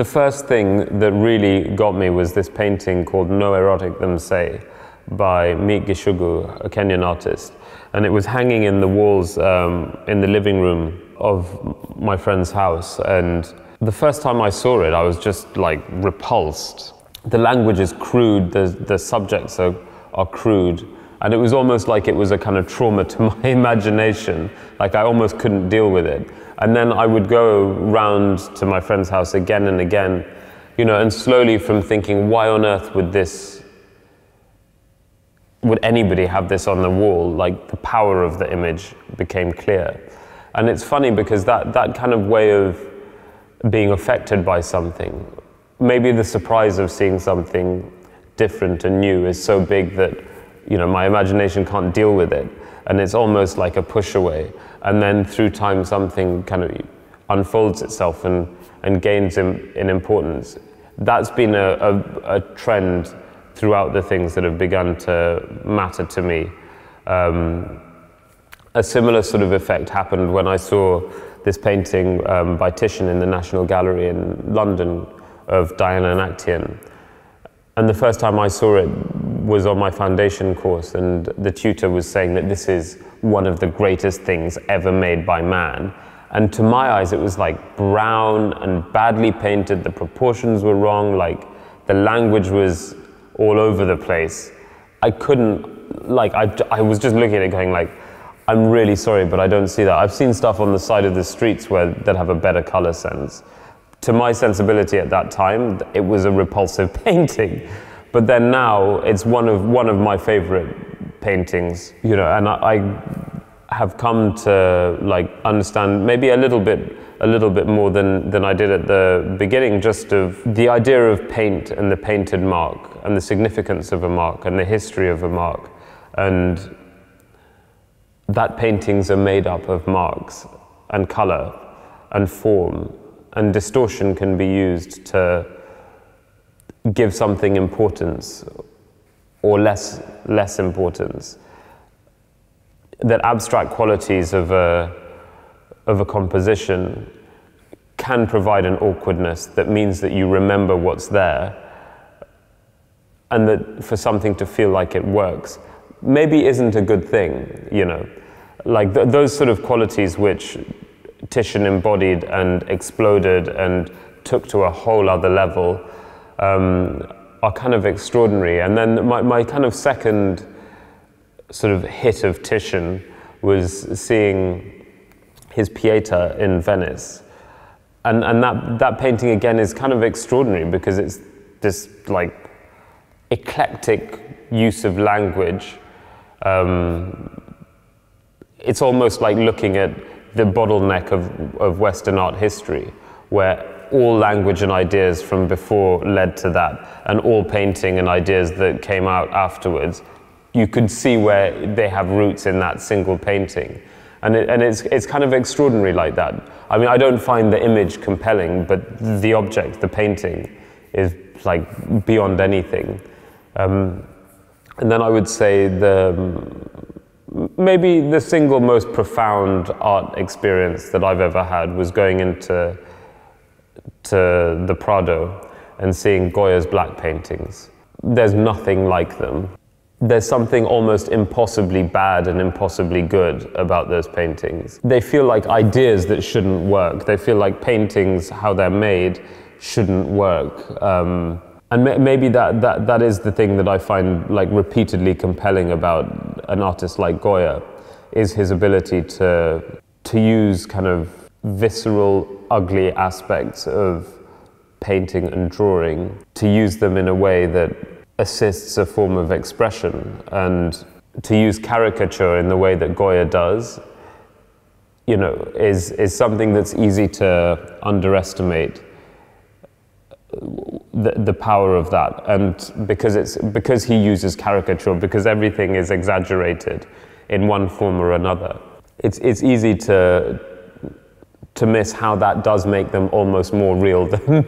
The first thing that really got me was this painting called No Erotic Them Say by Meek Gishugu, a Kenyan artist. And it was hanging in the walls in the living room of my friend's house. And the first time I saw it, I was just like repulsed. The language is crude, the subjects are crude. And it was almost like it was a kind of trauma to my imagination. Like I almost couldn't deal with it. And then I would go round to my friend's house again and again, you know, and slowly from thinking, why on earth would anybody have this on the wall? Like the power of the image became clear. And it's funny because that kind of way of being affected by something, maybe the surprise of seeing something different and new is so big that, you know, my imagination can't deal with it. And it's almost like a push away. And then through time, something kind of unfolds itself and gains in importance. That's been a trend throughout the things that have begun to matter to me. A similar sort of effect happened when I saw this painting by Titian in the National Gallery in London of Diana and Actaeon. And the first time I saw it was on my foundation course, and the tutor was saying that this is one of the greatest things ever made by man. And to my eyes, it was like brown and badly painted. The proportions were wrong, like the language was all over the place. I couldn't, like, I was just looking at it going like, I'm really sorry, but I don't see that. I've seen stuff on the side of the streets that have a better color sense. To my sensibility at that time, it was a repulsive painting. But then now, it's one of my favorite paintings, you know, and I have come to like understand maybe a little bit more than I did at the beginning, just of the idea of paint and the painted mark and the significance of a mark and the history of a mark, and that paintings are made up of marks and color and form, and distortion can be used to give something importance or less importance. That abstract qualities of a composition can provide an awkwardness that means that you remember what's there, and that for something to feel like it works maybe isn't a good thing, you know. Like those sort of qualities which Titian embodied and exploded and took to a whole other level are kind of extraordinary. And then my kind of second sort of hit of Titian was seeing his Pietà in Venice. And that painting again is kind of extraordinary because it's this like eclectic use of language. It's almost like looking at the bottleneck of Western art history, where all language and ideas from before led to that, and all painting and ideas that came out afterwards. You could see where they have roots in that single painting. And it's kind of extraordinary like that. I mean, I don't find the image compelling, but the object, the painting, is like beyond anything. And then I would say maybe the single most profound art experience that I've ever had was going into the Prado and seeing Goya's black paintings. There's nothing like them. There's something almost impossibly bad and impossibly good about those paintings. They feel like ideas that shouldn't work. They feel like paintings, how they're made, shouldn't work. And maybe that is the thing that I find like repeatedly compelling about an artist like Goya, is his ability to use kind of visceral, ugly aspects of painting and drawing, to use them in a way that assists a form of expression, and to use caricature in the way that Goya does, you know, is something that's easy to underestimate the power of that. And because he uses caricature, because everything is exaggerated in one form or another, it's easy to miss how that does make them almost more real than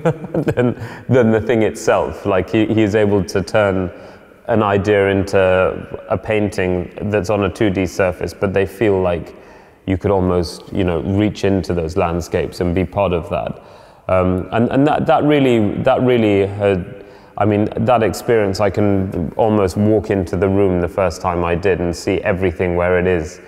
the thing itself. Like he is able to turn an idea into a painting that's on a 2D surface, but they feel like you could almost, you know, reach into those landscapes and be part of that. And that really had, I mean, that experience, I can almost walk into the room the first time I did and see everything where it is.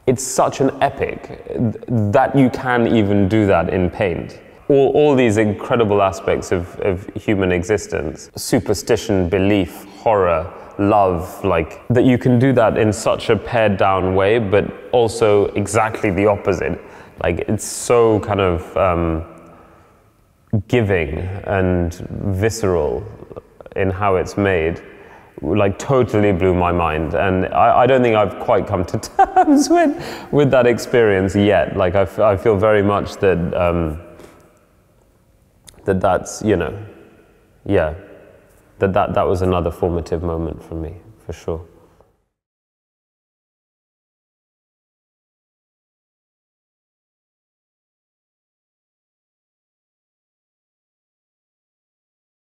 It's such an epic that you can even do that in paint. All these incredible aspects of human existence, superstition, belief, horror, love, like, that you can do that in such a pared down way, but also exactly the opposite. Like, it's so kind of giving and visceral in how it's made. Like, totally blew my mind, and I don't think I've quite come to terms with that experience yet. Like, I feel very much that that's, you know, yeah, that was another formative moment for me, for sure.